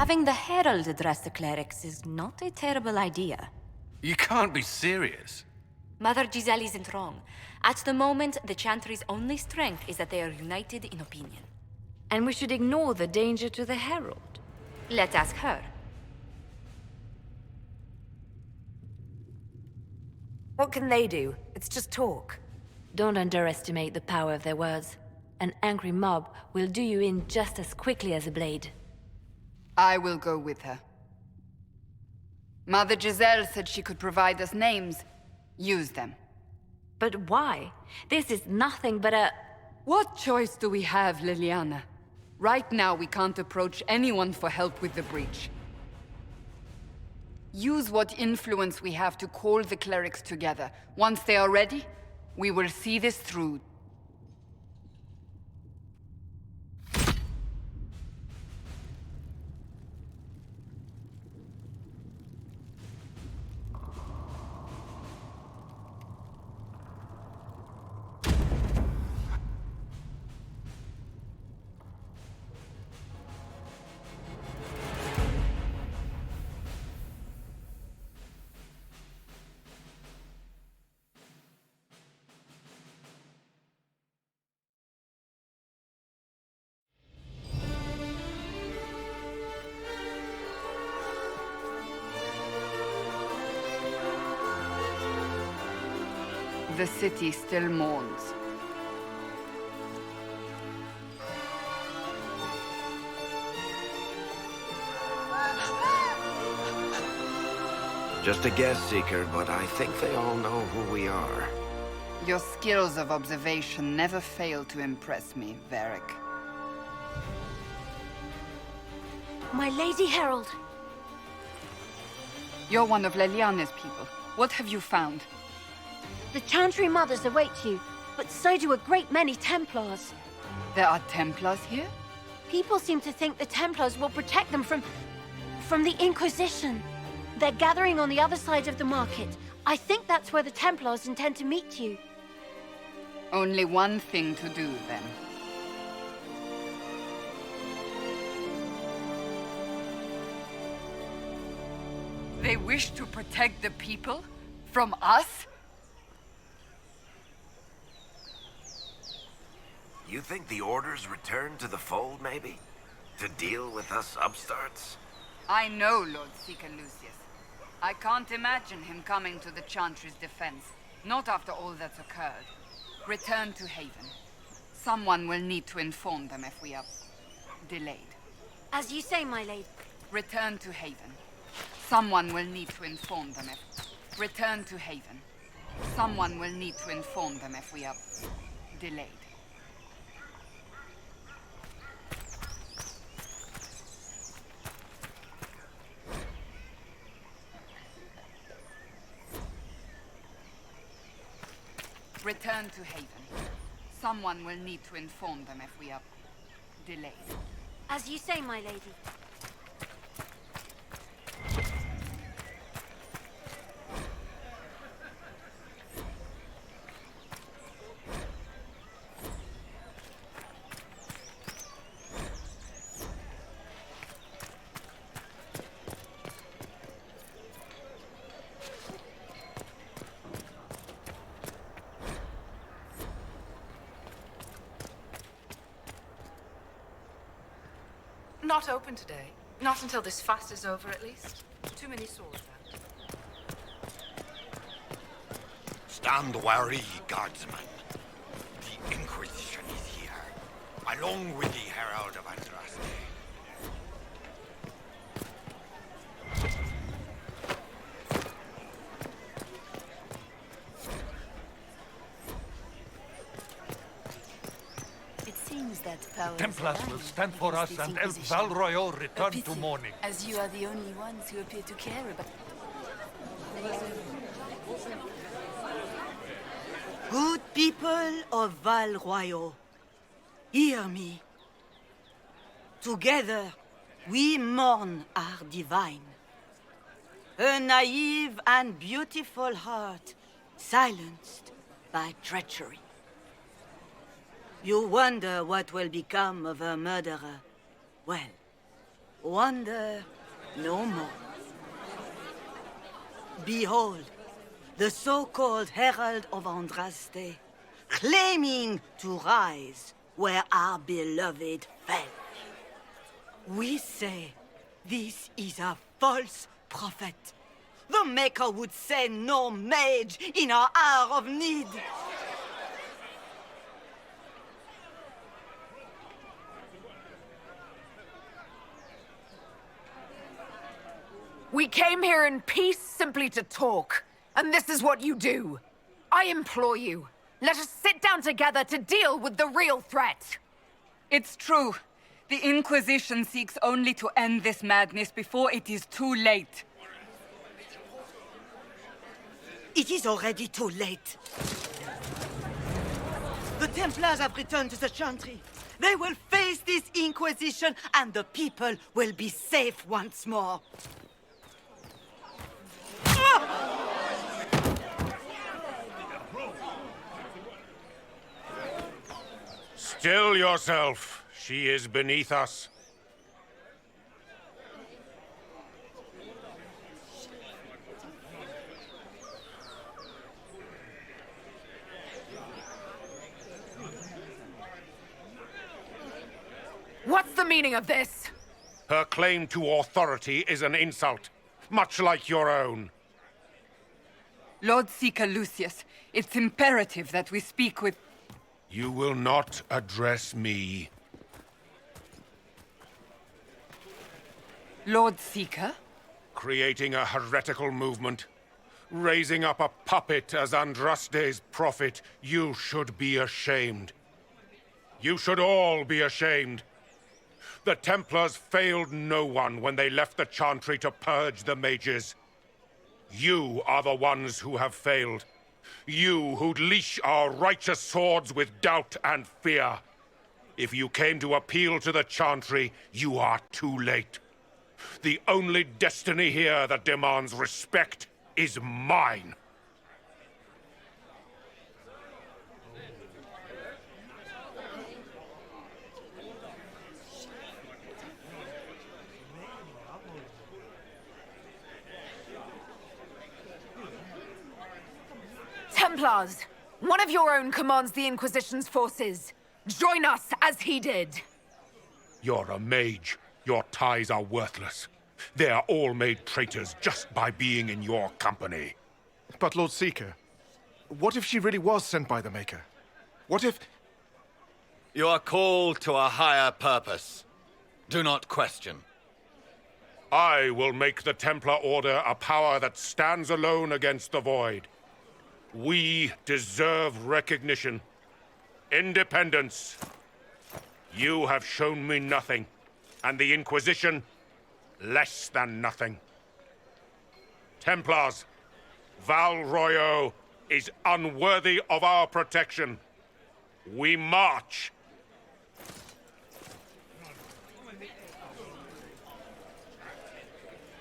Having the Herald address the clerics is not a terrible idea. You can't be serious. Mother Giselle isn't wrong. At the moment, the Chantry's only strength is that they are united in opinion. And we should ignore the danger to the Herald. Let's ask her. What can they do? It's just talk. Don't underestimate the power of their words. An angry mob will do you in just as quickly as a blade. I will go with her. Mother Giselle said she could provide us names. Use them. But why? This is nothing but a... What choice do we have, Liliana? Right now, we can't approach anyone for help with the breach. Use what influence we have to call the clerics together. Once they are ready, we will see this through. The city still mourns. Just a guest seeker, but I think they all know who we are. Your skills of observation never fail to impress me, Varric. My Lady Herald! You're one of Leliana's people. What have you found? The Chantry Mothers await you, but so do a great many Templars. There are Templars here? People seem to think the Templars will protect them from the Inquisition. They're gathering on the other side of the market. I think that's where the Templars intend to meet you. Only one thing to do, then. They wish to protect the people? From us? You think the Order's returned to the fold, maybe? To deal with us upstarts? I know Lord Seeker Lucius. I can't imagine him coming to the Chantry's defense. Not after all that's occurred. Return to Haven. Someone will need to inform them if we are delayed. As you say, my lady. Return to Haven. Someone will need to inform them if... Return to Haven. Someone will need to inform them if we are delayed. Return to Haven. Someone will need to inform them if we are delayed. As you say, my lady. Not open today. Not until this fast is over, at least. Too many souls out. Stand wary, guardsman. The Inquisition is here, along with the Herald of Andraste. Templars will stand for us and El Val Royal return to mourning. As you are the only ones who appear to care about... Good people of Val Royal, hear me. Together, we mourn our divine. A naive and beautiful heart, silenced by treachery. You wonder what will become of a murderer. Well, wonder no more. Behold, the so-called Herald of Andraste, claiming to rise where our beloved fell. We say this is a false prophet. The Maker would send no mage in our hour of need. We came here in peace simply to talk, and this is what you do. I implore you, let us sit down together to deal with the real threat. It's true. The Inquisition seeks only to end this madness before it is too late. It is already too late. The Templars have returned to the Chantry. They will face this Inquisition, and the people will be safe once more. Still yourself. She is beneath us. What's the meaning of this? Her claim to authority is an insult, much like your own. Lord Seeker Lucius, it's imperative that we speak with... You will not address me. Lord Seeker? Creating a heretical movement. Raising up a puppet as Andraste's prophet. You should be ashamed. You should all be ashamed. The Templars failed no one when they left the Chantry to purge the mages. You are the ones who have failed. You who'd leash our righteous swords with doubt and fear. If you came to appeal to the Chantry, you are too late. The only destiny here that demands respect is mine. Templars, one of your own commands the Inquisition's forces. Join us as he did. You're a mage. Your ties are worthless. They are all made traitors just by being in your company. But Lord Seeker, what if she really was sent by the Maker? What if... You are called to a higher purpose. Do not question. I will make the Templar Order a power that stands alone against the Void. We deserve recognition. Independence. You have shown me nothing, and the Inquisition, less than nothing. Templars, Val Royeaux is unworthy of our protection. We march.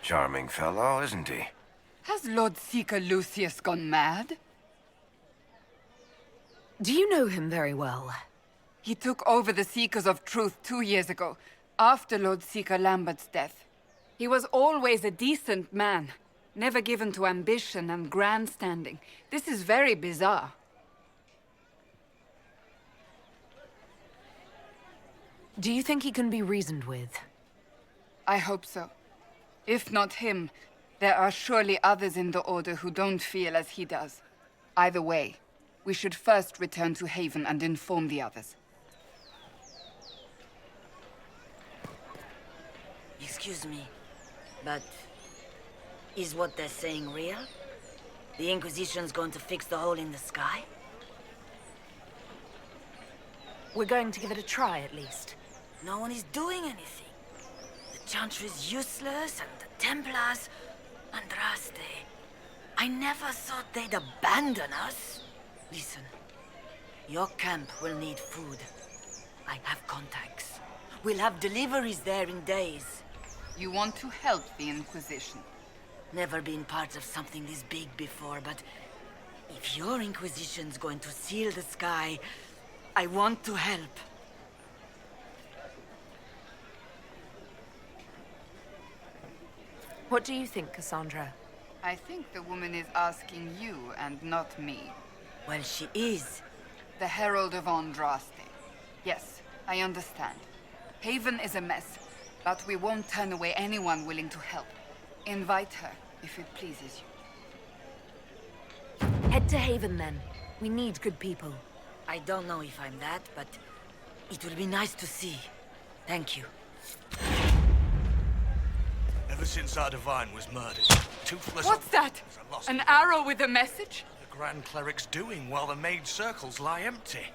Charming fellow, isn't he? Has Lord Seeker Lucius gone mad? Do you know him very well? He took over the Seekers of Truth 2 years ago, after Lord Seeker Lambert's death. He was always a decent man, never given to ambition and grandstanding. This is very bizarre. Do you think he can be reasoned with? I hope so. If not him, there are surely others in the Order who don't feel as he does. Either way, we should first return to Haven and inform the others. Excuse me, but is what they're saying real? The Inquisition's going to fix the hole in the sky? We're going to give it a try, at least. No one is doing anything. The Chantry's useless, and the Templars... Andraste. I never thought they'd abandon us. Listen, your camp will need food. I have contacts. We'll have deliveries there in days. You want to help the Inquisition? Never been part of something this big before, but if your Inquisition's going to seal the sky, I want to help. What do you think, Cassandra? I think the woman is asking you and not me. Well, she is. The Herald of Andraste. Yes, I understand. Haven is a mess, but we won't turn away anyone willing to help. Invite her, if it pleases you. Head to Haven, then. We need good people. I don't know if I'm that, but it will be nice to see. Thank you. Ever since our divine was murdered, Toothless... What's that? An arrow with a message? The Grand Cleric's doing while the mage circles lie empty.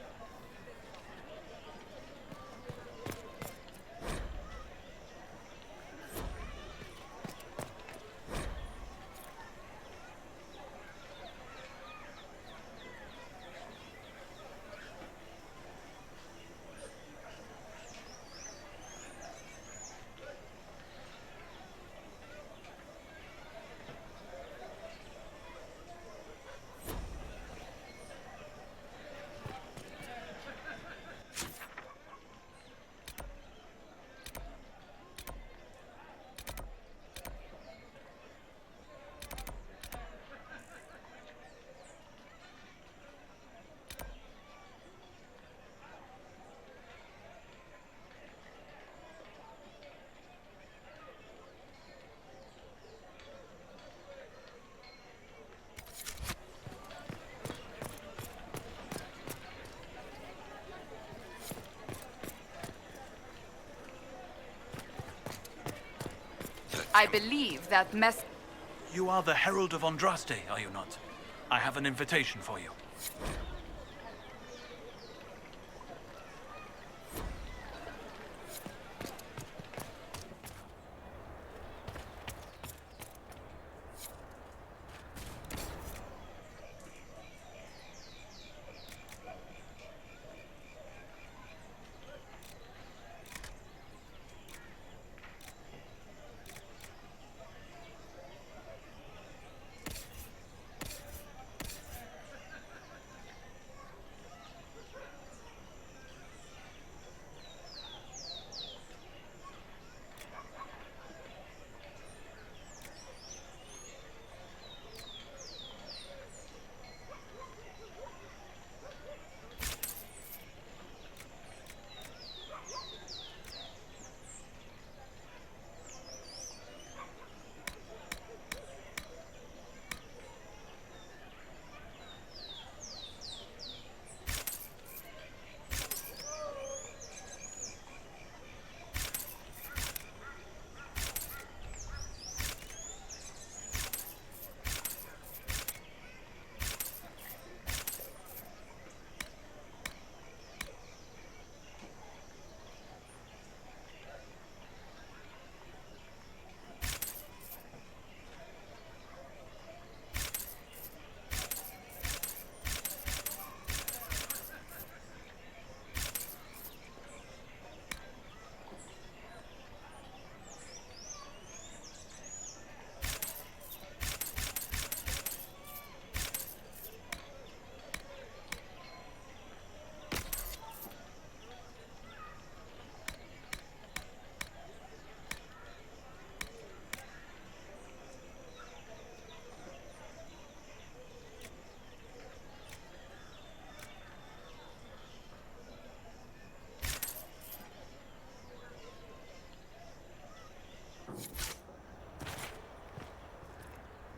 I believe that mess... You are the Herald of Andraste, are you not? I have an invitation for you.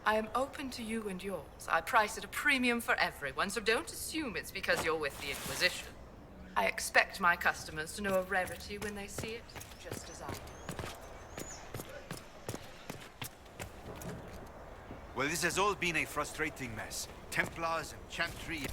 I am open to you and yours. I price at a premium for everyone, so don't assume it's because you're with the Inquisition. I expect my customers to know a rarity when they see it, just as I do. Well, this has all been a frustrating mess. Templars and Chantry...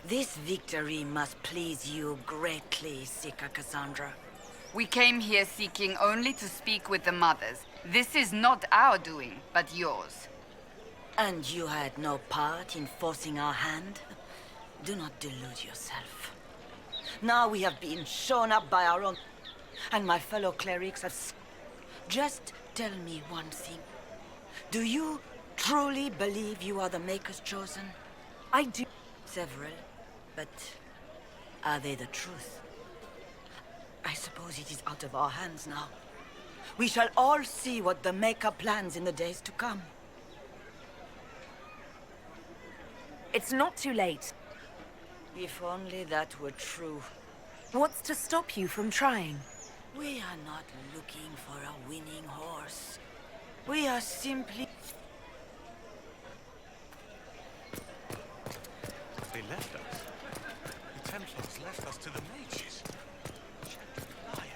This victory must please you greatly, Seeker Cassandra. We came here seeking only to speak with the mothers. This is not our doing, but yours. And you had no part in forcing our hand? Do not delude yourself. Now we have been shown up by our own... and my fellow clerics have... Just tell me one thing. Do you truly believe you are the Maker's chosen? I do. Several, but are they the truth? I suppose it is out of our hands now. We shall all see what the Maker plans in the days to come. It's not too late. If only that were true. What's to stop you from trying? We are not looking for a winning horse. We are simply... They left us. The Templars left us to the mages. Liars.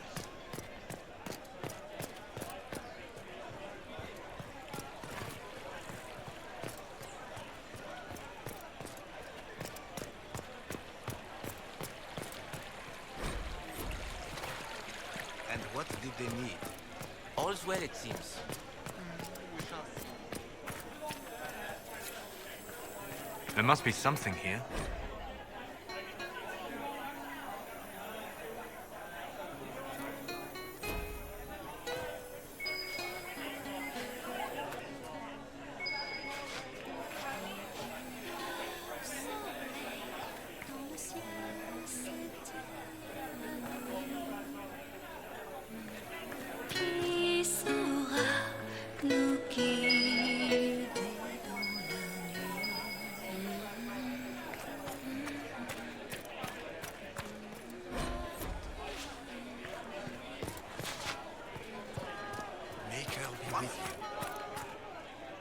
And what did they need? All's well, it seems. There must be something here.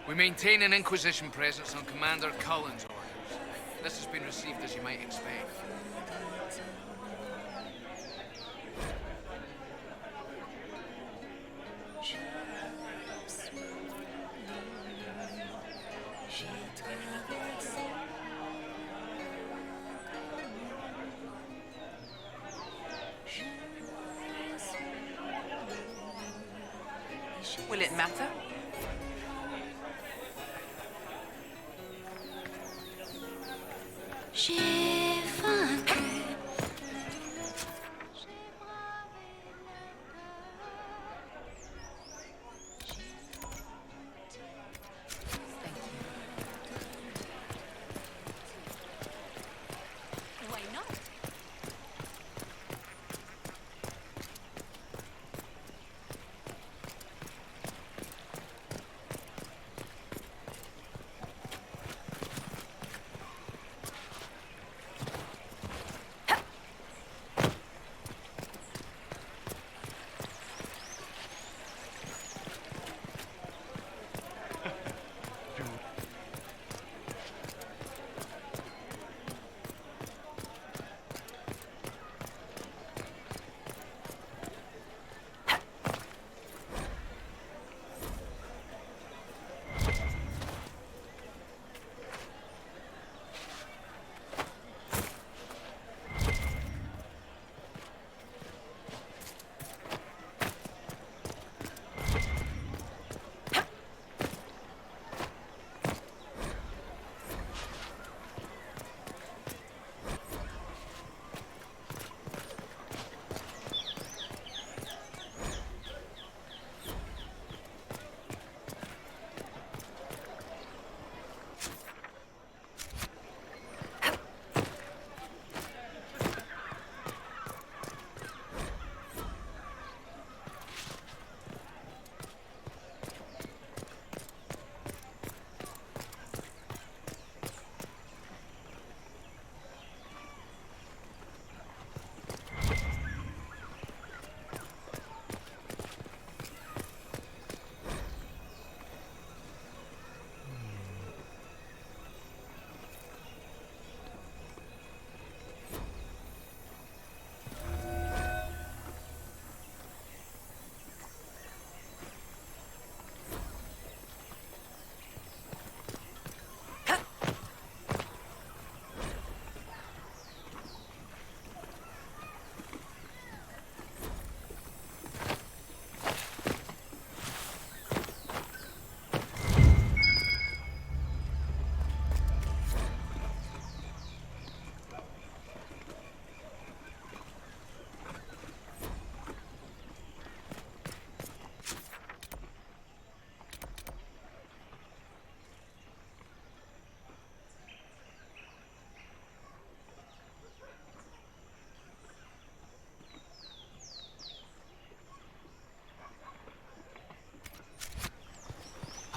We maintain an Inquisition presence on Commander Cullen's orders. This has been received as you might expect. Will it matter? J'ai vaincu. Why not?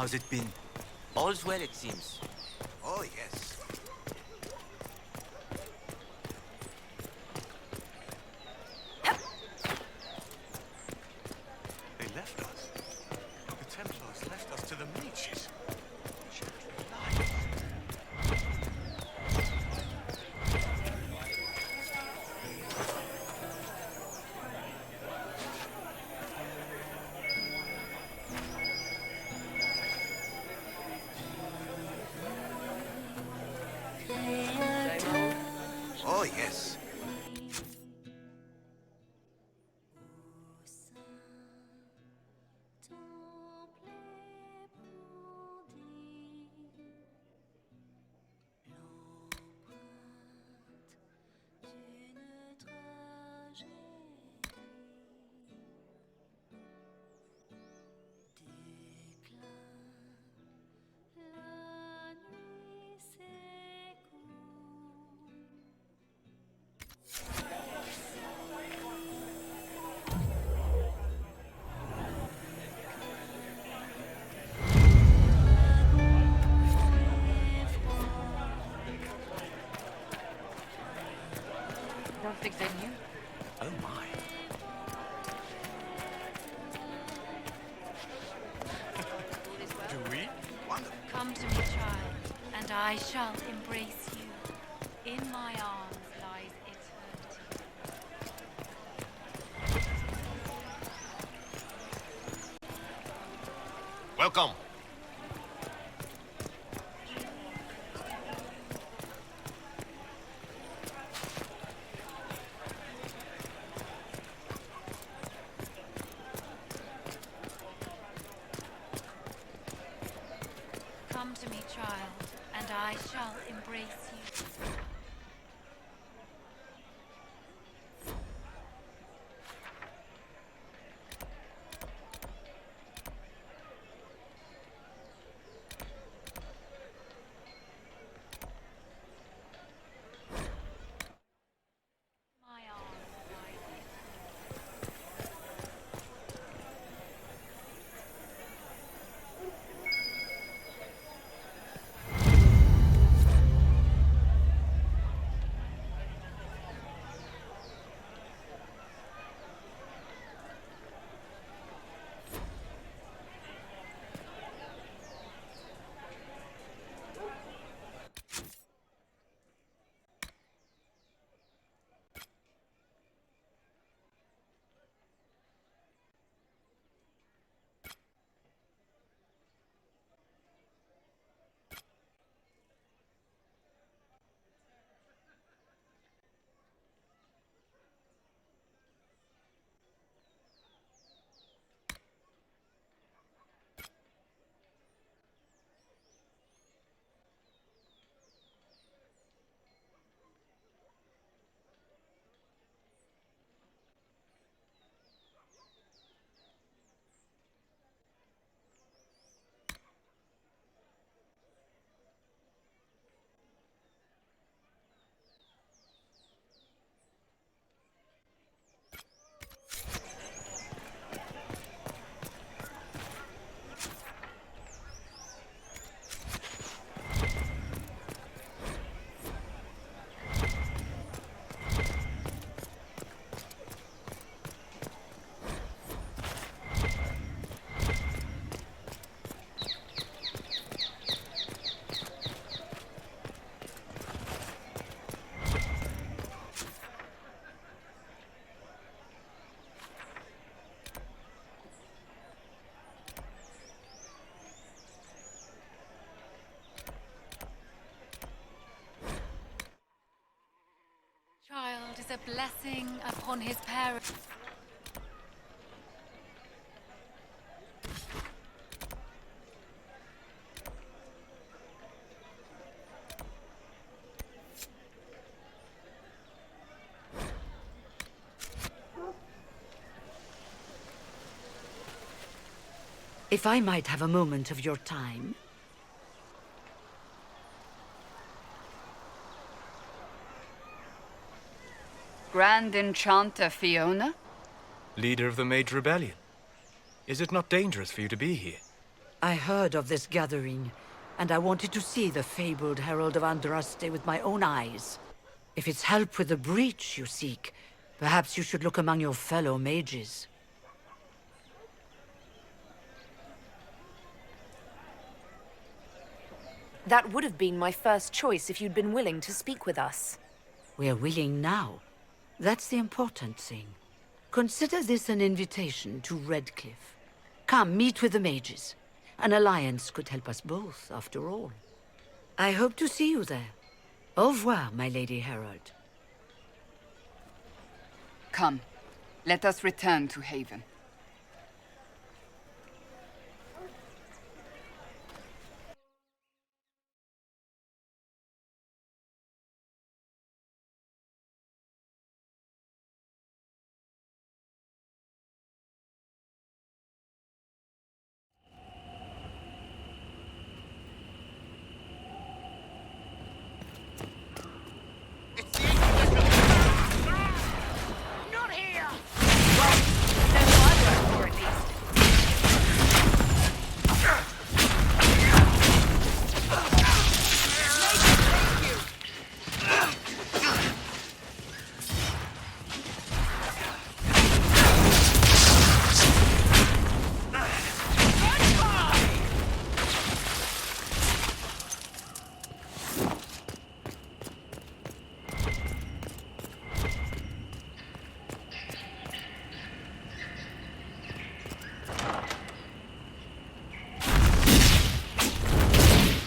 How's it been? All's well, it seems. Oh, yes. They left us. The Templars left us to the mages. Oh, yes. Don't think they knew. Oh my. Do we? Wonderful. Come to me, child, and I shall embrace you. In my arms lies eternity. Welcome. Come to me, child, and I shall embrace you. My arms lies eternity. Child is a blessing upon his parents. If I might have a moment of your time. Grand Enchanter Fiona? Leader of the Mage Rebellion. Is it not dangerous for you to be here? I heard of this gathering, and I wanted to see the fabled Herald of Andraste with my own eyes. If it's help with the breach you seek, perhaps you should look among your fellow mages. That would have been my first choice if you'd been willing to speak with us. We're willing now. That's the important thing. Consider this an invitation to Redcliffe. Come, meet with the mages. An alliance could help us both, after all. I hope to see you there. Au revoir, my Lady Herald. Come, let us return to Haven.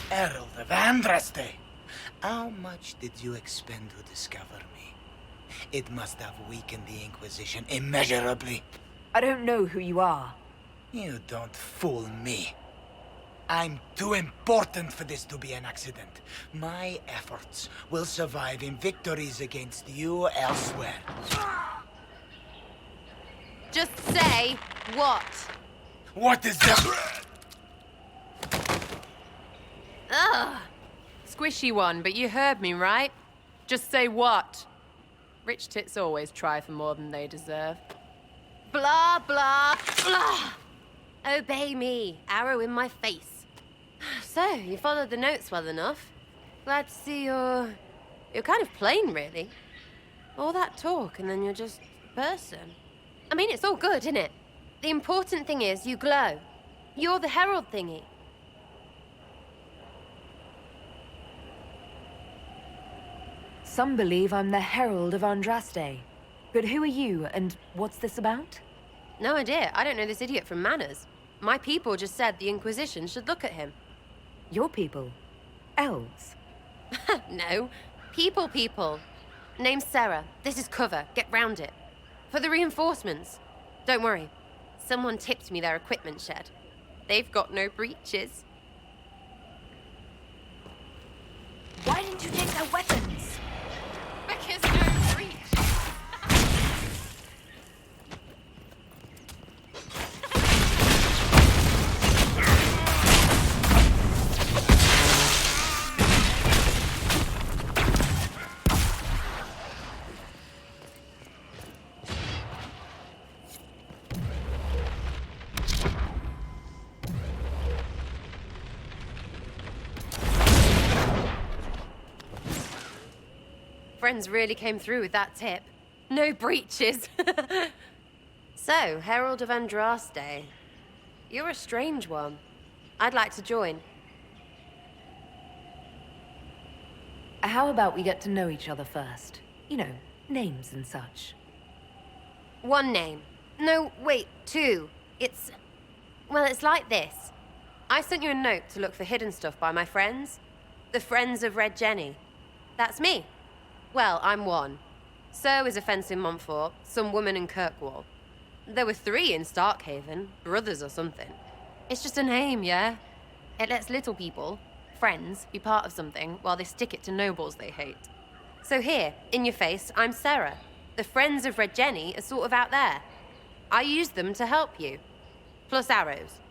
Herald of Andraste! How much did you expend to discover me? It must have weakened the Inquisition immeasurably. I don't know who you are. You don't fool me. I'm too important for this to be an accident. My efforts will survive in victories against you elsewhere. Just say what? What is that? Ugh! Squishy one, but you heard me, right? Just say what? Rich tits always try for more than they deserve. Blah, blah, blah! Obey me. Arrow in my face. So, you followed the notes well enough. Glad to see you're kind of plain, really. All that talk, and then you're just a person. I mean, it's all good, isn't it? The important thing is you glow. You're the herald thingy. Some believe I'm the Herald of Andraste. But who are you, and what's this about? No idea. I don't know this idiot from Manners. My people just said the Inquisition should look at him. Your people? Elves? No. People. Name's Sarah. This is cover. Get round it. For the reinforcements. Don't worry. Someone tipped me their equipment shed. They've got no breaches. Why didn't you take their weapons? Because no breach. Friends really came through with that tip. No breaches. So, Herald of Andraste. You're a strange one. I'd like to join. How about we get to know each other first? You know, names and such. One name. No, wait, two. Well, it's like this. I sent you a note to look for hidden stuff by my friends. The Friends of Red Jenny. That's me. Well, I'm one. So is a fence in Montfort, some woman in Kirkwall. There were 3 in Starkhaven, brothers or something. It's just a name, yeah? It lets little people, friends, be part of something while they stick it to nobles they hate. So here, in your face, I'm Sarah. The Friends of Red Jenny are sort of out there. I use them to help you. Plus arrows.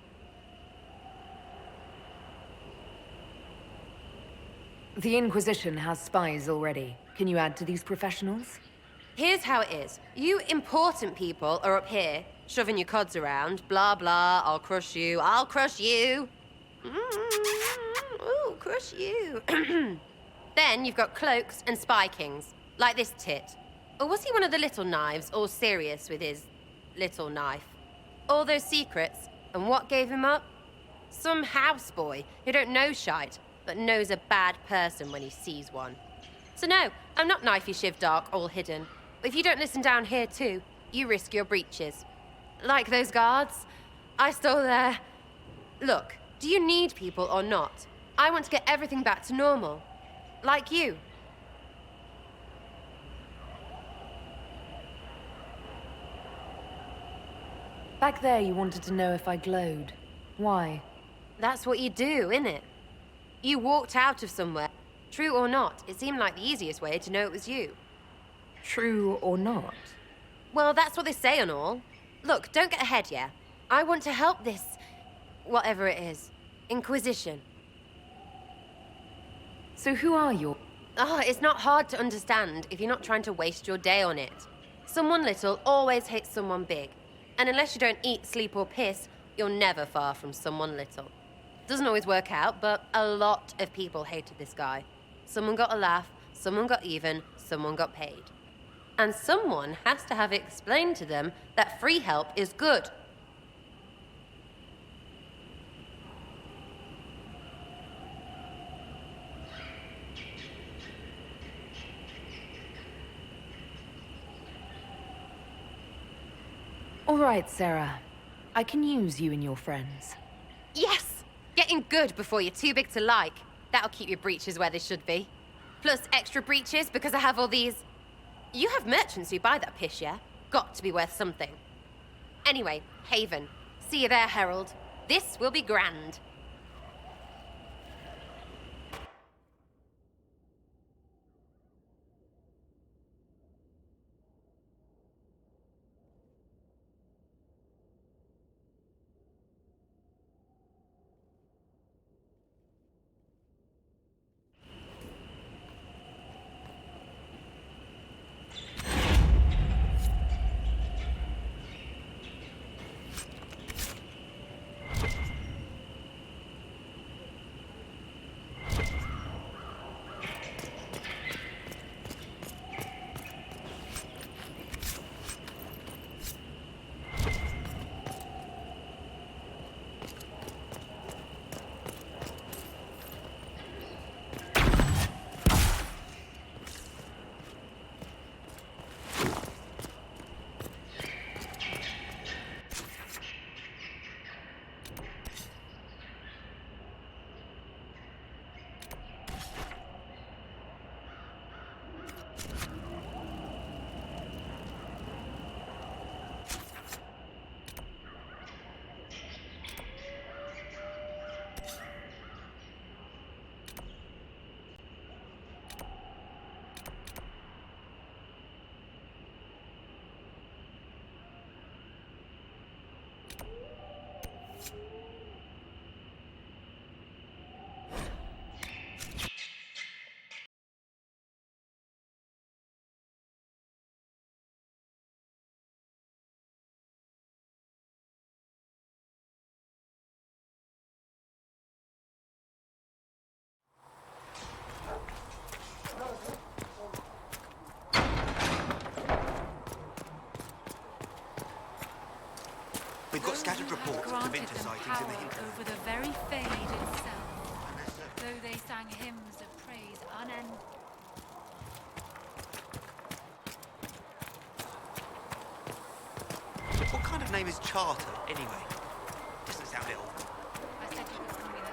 The Inquisition has spies already. Can you add to these professionals? Here's how it is. You important people are up here. shoving your cods around, blah blah, I'll crush you, I'll crush you. Ooh, crush you. Then you've got cloaks and spy kings, like this tit. Or was he one of the little knives, all serious with his little knife? All those secrets, and what gave him up? Some houseboy who don't know shite, but knows a bad person when he sees one. So no, I'm not knifey shiv dark, all hidden. If you don't listen down here too, you risk your breeches. Like those guards, I stole their... Look, do you need people or not? I want to get everything back to normal. Like you. Back there, you wanted to know if I glowed. Why? That's what you do, innit? You walked out of somewhere. True or not, it seemed like the easiest way to know it was you. True or not? Well, that's what they say and all. Look, don't get ahead, yeah? I want to help this... whatever it is. Inquisition. So who are you? Oh, it's not hard to understand if you're not trying to waste your day on it. Someone little always hates someone big. And unless you don't eat, sleep, or piss, you're never far from someone little. Doesn't always work out, but a lot of people hated this guy. Someone got a laugh, someone got even, someone got paid. And someone has to have explained to them that free help is good. All right, Sarah. I can use you and your friends. Yes! Getting good before you're too big to like. That'll keep your breeches where they should be. Plus extra breeches because I have all these... You have merchants who buy that piss, yeah? Got to be worth something. Anyway, Haven. See you there, Herald. This will be grand. We've got scattered reports of Vinter sightings in the hinterland. Over the very fade itself, though they sang hymns of praise unending. What kind of name is Charter, anyway? Doesn't sound ill. I said you could come with us.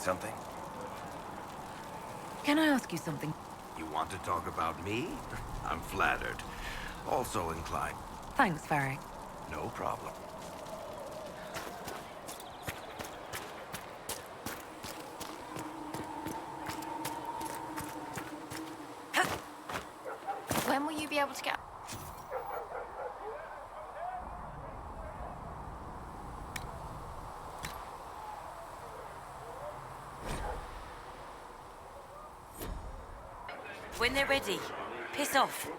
Need something? Can I ask you something? You want to talk about me? I'm flattered. Also inclined. Thanks, Varric. No problem. When will you be able to get... When they're ready, piss off.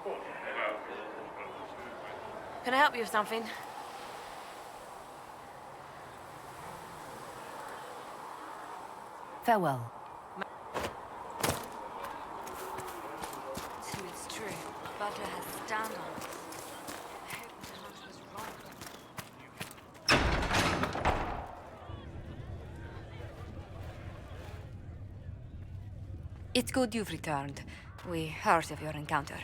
Can I help you with something? Farewell. It's true. Butter has stand on us. I hope the house was wrong. It's good you've returned. We heard of your encounter.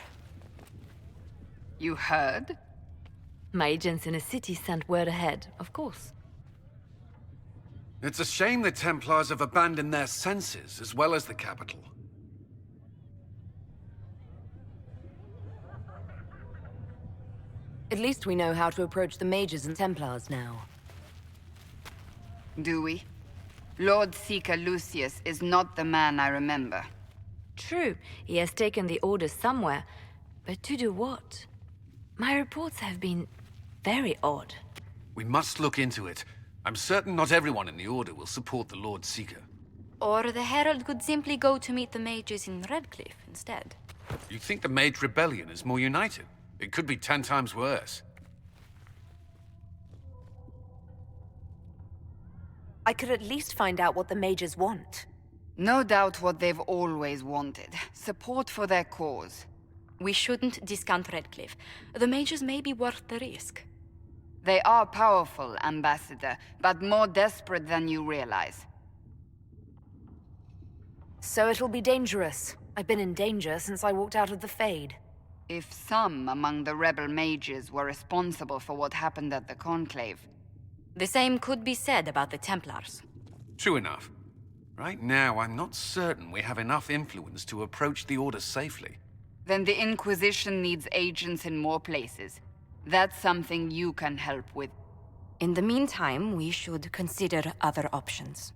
You heard? My agents in the city sent word ahead, of course. It's a shame the Templars have abandoned their senses, as well as the capital. At least we know how to approach the mages and Templars now. Do we? Lord Seeker Lucius is not the man I remember. True, he has taken the orders somewhere, but to do what? My reports have been very odd. We must look into it. I'm certain not everyone in the Order will support the Lord Seeker. Or the Herald could simply go to meet the mages in Redcliffe instead. You think the Mage Rebellion is more united? It could be 10 times worse. I could at least find out what the mages want. No doubt what they've always wanted. Support for their cause. We shouldn't discount Redcliffe. The mages may be worth the risk. They are powerful, Ambassador, but more desperate than you realize. So it'll be dangerous. I've been in danger since I walked out of the Fade. If some among the rebel mages were responsible for what happened at the Conclave... The same could be said about the Templars. True enough. Right now, I'm not certain we have enough influence to approach the Order safely. Then the Inquisition needs agents in more places. That's something you can help with. In the meantime, we should consider other options.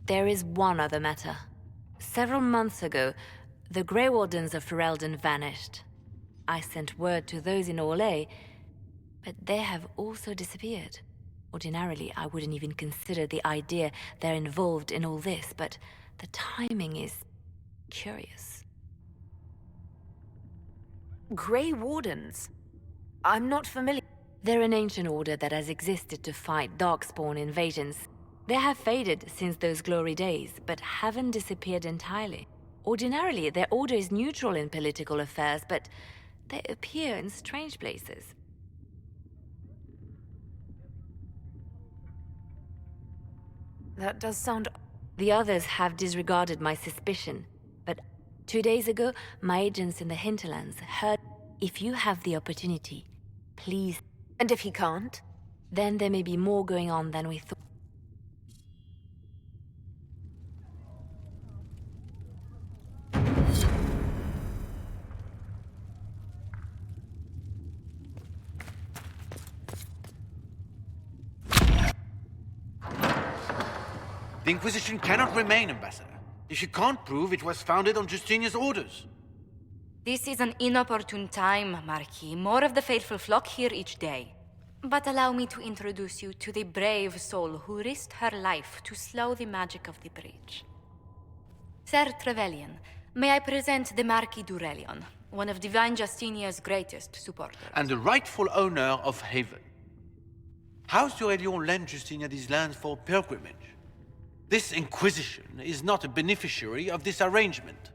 There is one other matter. Several months ago, the Grey Wardens of Ferelden vanished. I sent word to those in Orlais, but they have also disappeared. Ordinarily, I wouldn't even consider the idea they're involved in all this, but the timing is curious. Grey Wardens? I'm not familiar. They're an ancient order that has existed to fight Darkspawn invasions. They have faded since those glory days, but haven't disappeared entirely. Ordinarily, their order is neutral in political affairs, but they appear in strange places. That does sound... The others have disregarded my suspicion, but 2 days ago, my agents in the hinterlands heard... If you have the opportunity, please... And if he can't? Then there may be more going on than we thought. The Inquisition cannot remain, Ambassador, if you can't prove it was founded on Justinian's orders. This is an inopportune time, Marquis. More of the faithful flock here each day. But allow me to introduce you to the brave soul who risked her life to slow the magic of the breach. Sir Trevelyan, may I present the Marquis Durellion, one of Divine Justinia's greatest supporters. And the rightful owner of Haven. House Durellion lent Justinia these lands for pilgrimage. This Inquisition is not a beneficiary of this arrangement.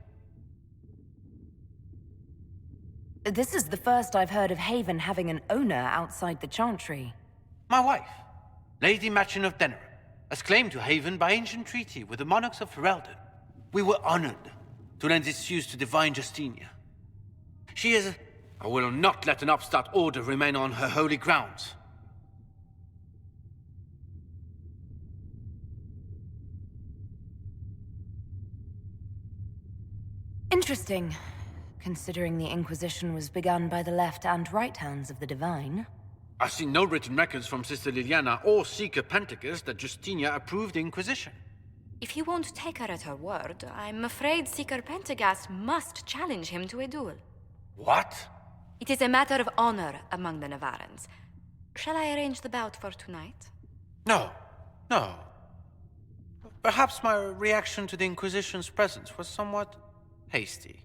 This is the first I've heard of Haven having an owner outside the Chantry. My wife, Lady Machin of Denerim, has claimed to Haven by ancient treaty with the monarchs of Ferelden. We were honored to lend its use to Divine Justinia. She is... I will not let an upstart order remain on her holy grounds. Interesting, considering the Inquisition was begun by the left and right hands of the Divine. I've seen no written records from Sister Liliana or Seeker Pentecost that Justinia approved the Inquisition. If he won't take her at her word, I'm afraid Seeker Pentagast must challenge him to a duel. What? It is a matter of honor among the Navarrans. Shall I arrange the bout for tonight? No. No. Perhaps my reaction to the Inquisition's presence was somewhat hasty.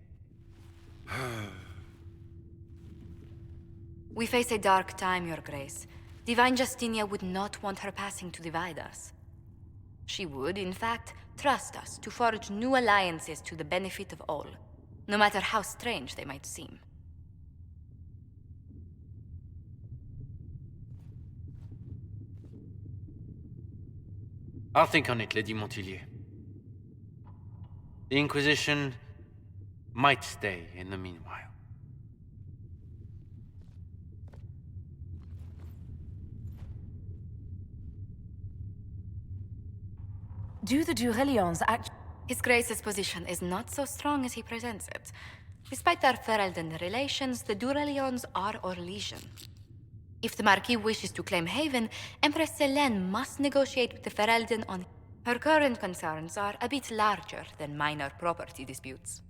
We face a dark time, Your Grace. Divine Justinia would not want her passing to divide us. She would, in fact, trust us to forge new alliances to the benefit of all, no matter how strange they might seem. I'll think on it, Lady Montilyet. The Inquisition might stay in the meanwhile. Do the Durellions act... His Grace's position is not so strong as he presents it. Despite their Ferelden relations, the Durellions are our legion. If the Marquis wishes to claim Haven, Empress Selene must negotiate with the Ferelden on... Her current concerns are a bit larger than minor property disputes.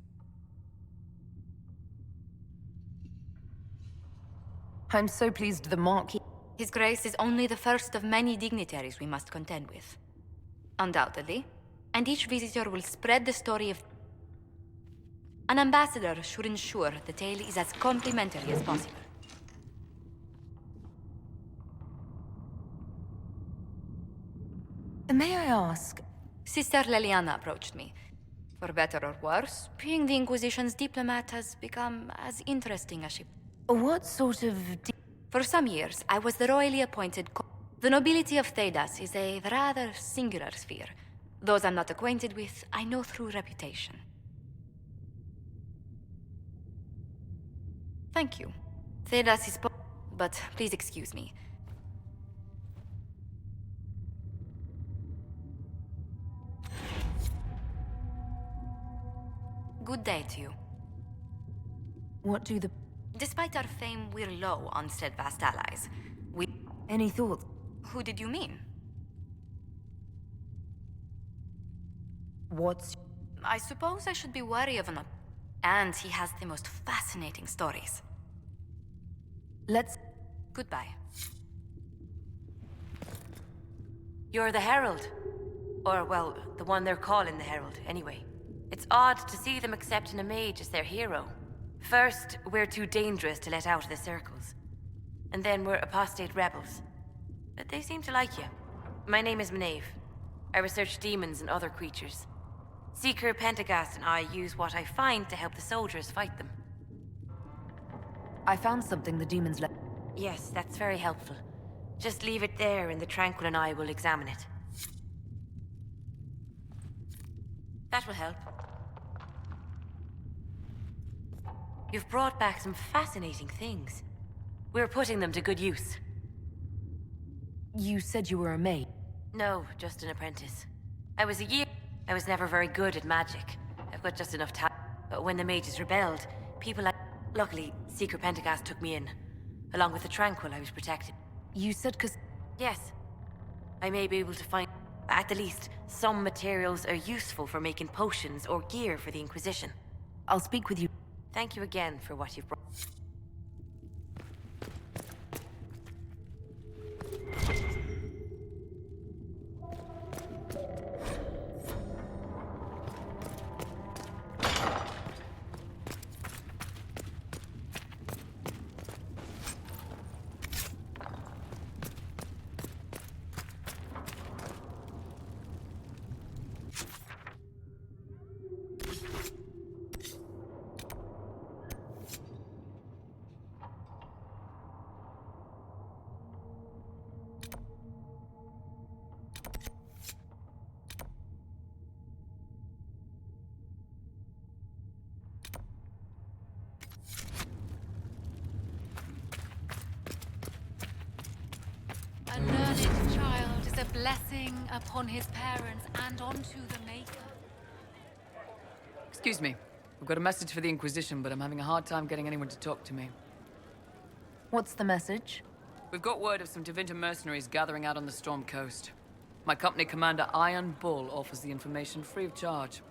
I'm so pleased the Marquis... His Grace is only the first of many dignitaries we must contend with. Undoubtedly. And each visitor will spread the story of... An ambassador should ensure the tale is as complimentary as possible. May I ask? Sister Liliana approached me. For better or worse, being the Inquisition's diplomat has become as interesting as she... What sort of... For some years, I was the royally appointed... The nobility of Thedas is a rather singular sphere. Those I'm not acquainted with, I know through reputation. Thank you. Thedas is... But please excuse me. Good day to you. What do the... Despite our fame, we're low on steadfast allies. We... Any thoughts? Who did you mean? What's... I suppose I should be wary of an... And he has the most fascinating stories. Let's... Goodbye. You're the Herald. Or, well, the one they're calling the Herald, anyway. It's odd to see them accepting a mage as their hero. First, we're too dangerous to let out of the circles. And then we're apostate rebels. But they seem to like you. My name is Maeve. I research demons and other creatures. Seeker Pentagast and I use what I find to help the soldiers fight them. I found something the demons left. Yes, that's very helpful. Just leave it there and the Tranquil and I will examine it. That will help. You've brought back some fascinating things. We're putting them to good use. You said you were a mage? No, just an apprentice. I was never very good at magic. I've got just enough time. But when the mages rebelled, people like... Luckily, Seeker Pentagast took me in. Along with the Tranquil, I was protected. You said 'cause... Yes. I may be able to find... At the least, some materials are useful for making potions or gear for the Inquisition. I'll speak with you. Thank you again for what you've brought. A learned child is a blessing upon his parents and onto the Maker. Excuse me. I've got a message for the Inquisition, but I'm having a hard time getting anyone to talk to me. What's the message? We've got word of some Tevinter mercenaries gathering out on the Storm Coast. My company commander, Iron Bull, offers the information free of charge.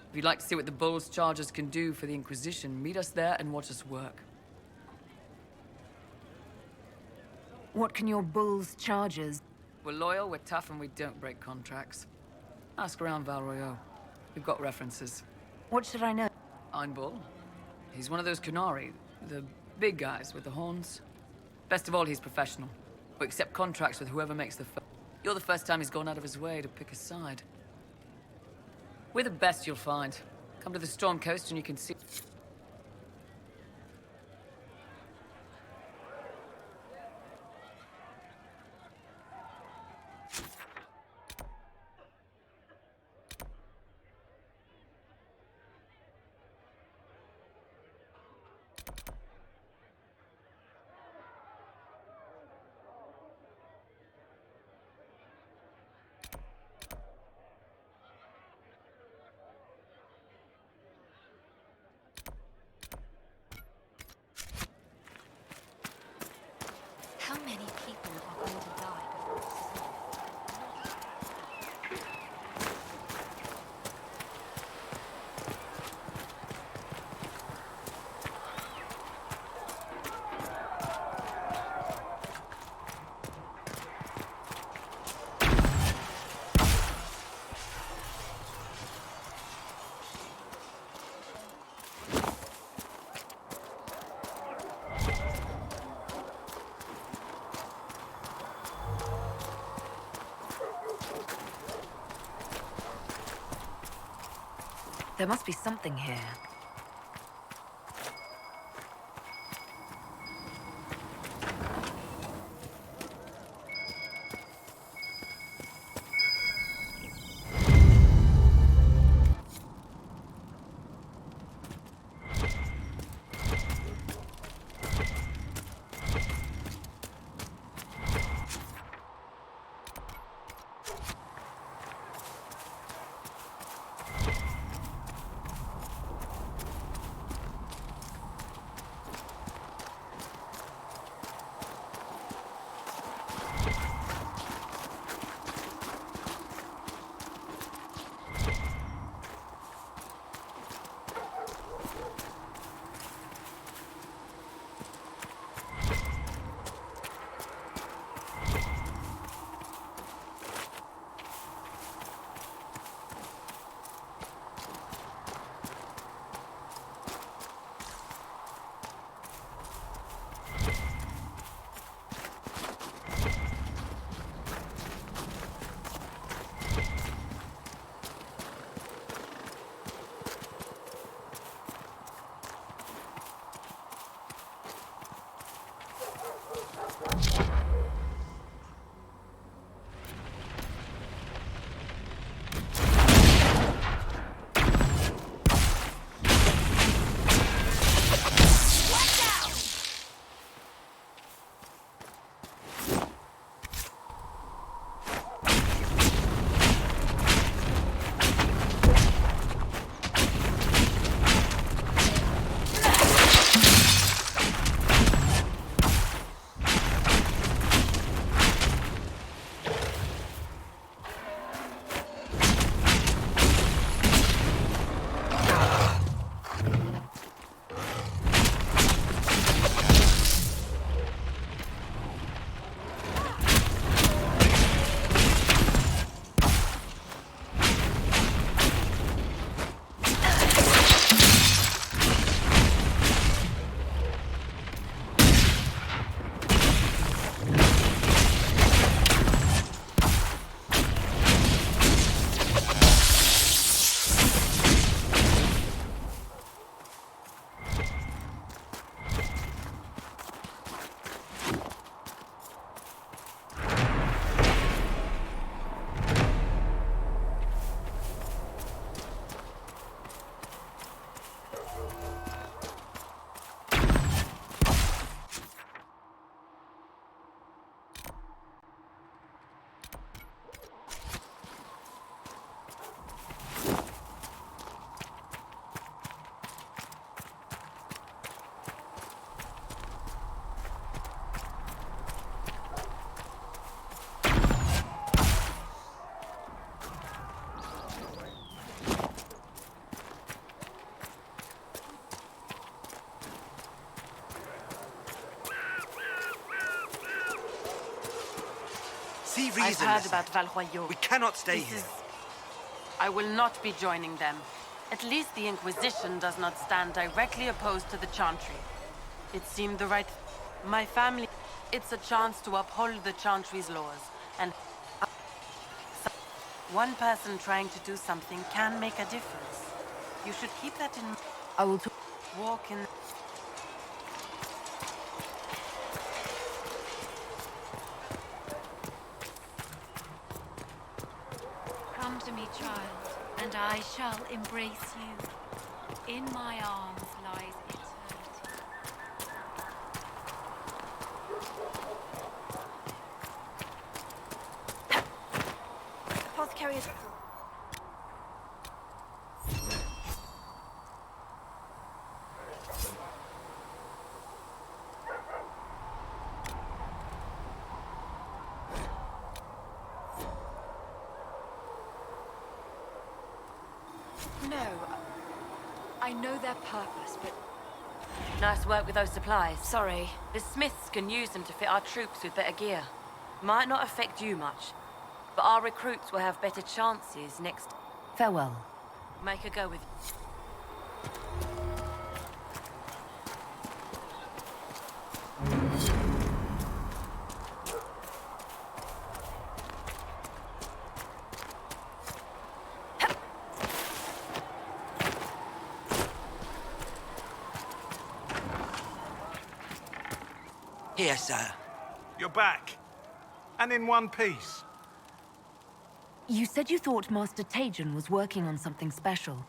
If you'd like to see what the Bull's charges can do for the Inquisition, meet us there and watch us work. What can your Bull's charges? We're loyal, we're tough, and we don't break contracts. Ask around Val Royeaux. We've got references. What should I know? Iron Bull? He's one of those Kunari, the big guys with the horns. Best of all, he's professional. We accept contracts with whoever makes the You're the first time he's gone out of his way to pick a side. We're the best you'll find. Come to the Storm Coast and you can see... How many people are going to die before this is over? There must be something here. be I've reasonless. heard about Valroyot. We cannot stay here. I will not be joining them. At least the Inquisition does not stand directly opposed to the Chantry. It seemed the right... My family... It's a chance to uphold the Chantry's laws, and... One person trying to do something can make a difference. You should keep that in mind. I will walk in... Come to me, child, and I shall embrace you. In my arms lies eternity. Apothecary is... No. I know their purpose, but... Nice work with those supplies. Sorry. The smiths can use them to fit our troops with better gear. Might not affect you much, but our recruits will have better chances next... Farewell. Make a go with you. Here, sir. You're back. And in one piece. You said you thought Master Tajan was working on something special.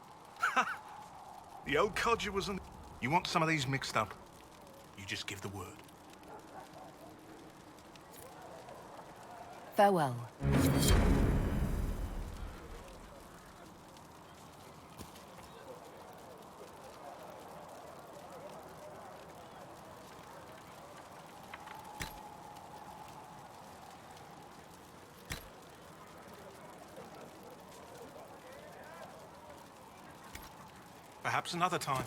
The old codger was on... You want some of these mixed up? You just give the word. Farewell. Perhaps another time.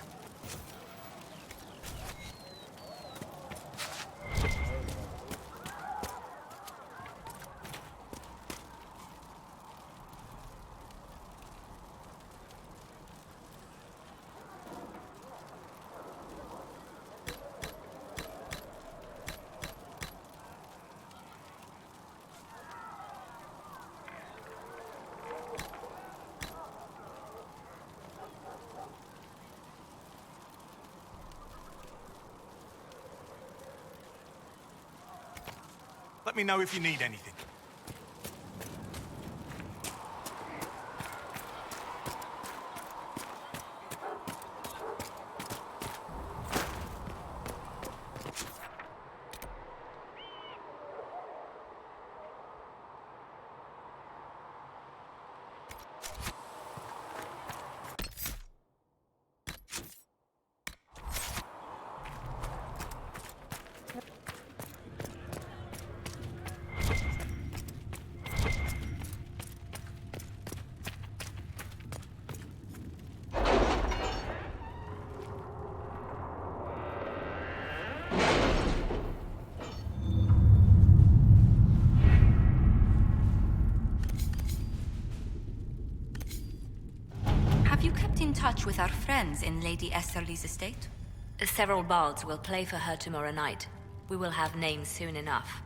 Let me know if you need anything. Have you kept in touch with our friends in Lady Esterly's estate? Several bards will play for her tomorrow night. We will have names soon enough.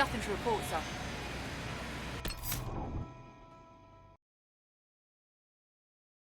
Nothing to report, sir.